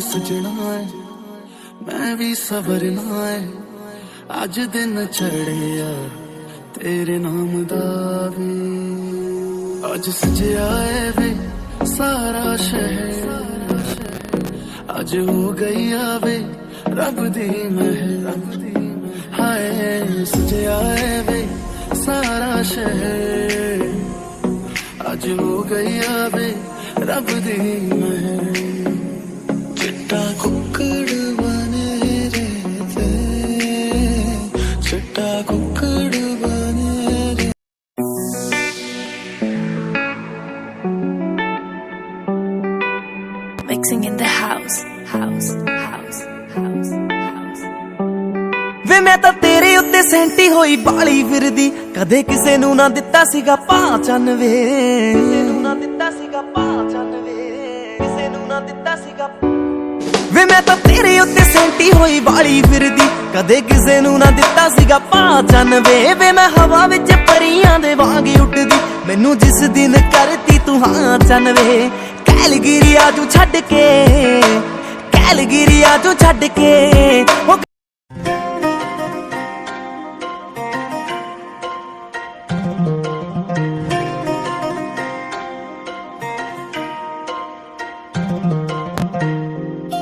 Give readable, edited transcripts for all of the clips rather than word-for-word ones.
सजना है मैं भी सवरना है अज दिन चढ़िया तेरे नाम दा वे अज सजया है वे सारा शहर अज हो गई आवे रब दी महर हाय सजया है वे सारा शहर अज हो गई आवे रब दी महर चिट्टा कुक्कड़ बने रहते चिट्टा कुक्कड़ बने रहते। Mixing in the house. वे मैं तां तेरे उत्ते सेंटी होई बाली फिरदी कदे किसे नू ना दिता सीगा पहचान वे किसे नू ना दिता सीगा पहचान वे किसे नू ना दिता सीगा वे मैं तां तेरे उत्ते सेंटी होई बाली फिरदी कदे किसे नू ना दिता सीगा पहचान वे मैं हवा विच परियां दे वांग उड़दी मैनू जिस दिन करती तू हां चन वे कैलगिरी आजू छड्ड के कैलगिरी आजू छड्ड के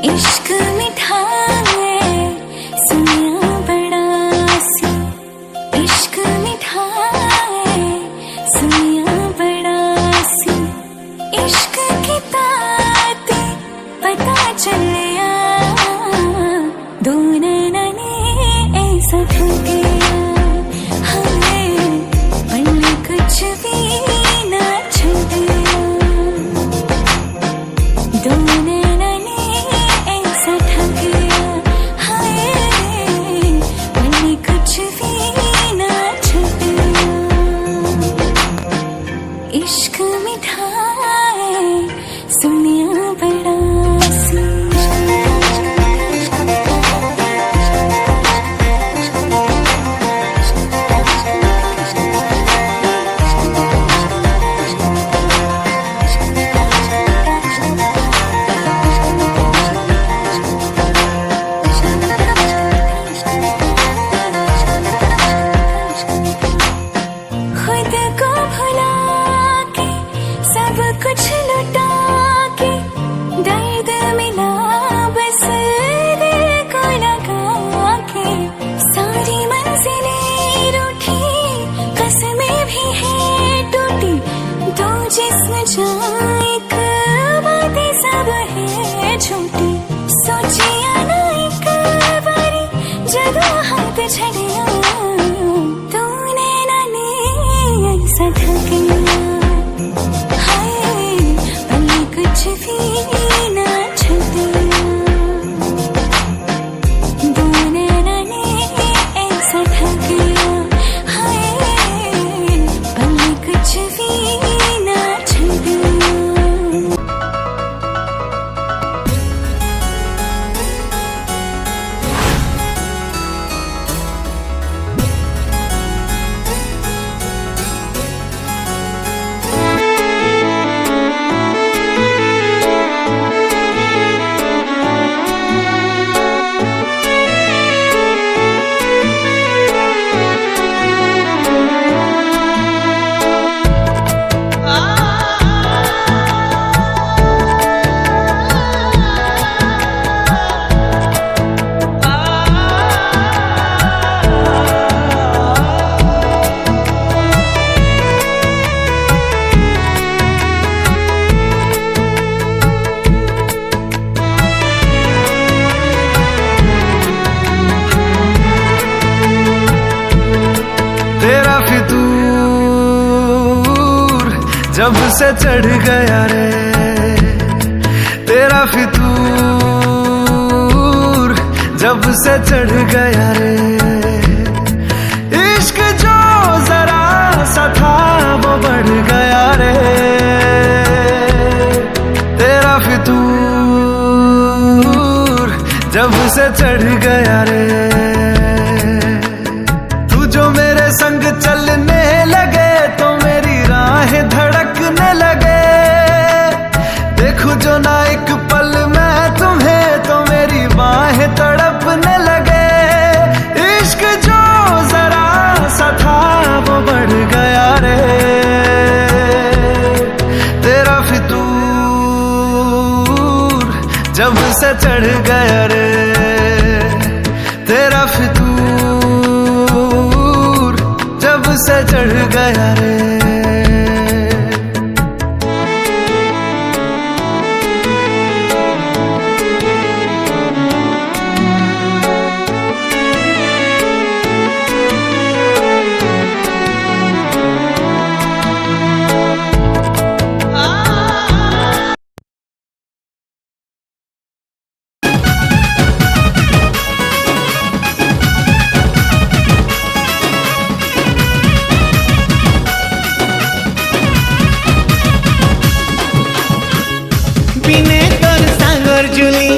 इश्क मीठा है सुनिया बड़ा सी इश्क मीठा है सुनिया बड़ा सी इश्क की ताते पता चलिया दोनों ने ऐसा ठुकिया हमें पल कुछ भी ना छुटिया दोनों इश्क मीठा है सुनिया बड़ा सी खुद को भुला सब कुछ लुटा के दर्द मिला बस दिल को लगा के सारी मंजिलें रूठी कसमें भी है टूटी दो जिस्म जहाँ एक बातें सब है झूठी सोचिया ना एक बारी जदों हाथ छड़िया तूने ना ने ऐसा ठकिया कुछ भी ना छुटिया दोनों ने ऐसा ठकिया हाय पल कुछ जब से चढ़ गया रे तेरा फितूर, जब से चढ़ गया रे इश्क जो जरा सा था वो बढ़ गया रे तेरा फितूर, जब से चढ़ गया रे। तू जो मेरे संग चलने लगे तो मेरी राहें धड़कने लगे, देखूं जो ना एक पल मैं तुम्हें तो मेरी बाहें तड़पने लगे। इश्क जो जरा सा था वो बढ़ गया रे तेरा फितूर, जब से चढ़ गया रे तेरा फितूर, जब से चढ़ गया रे। বিনে তোর সাগর জুলি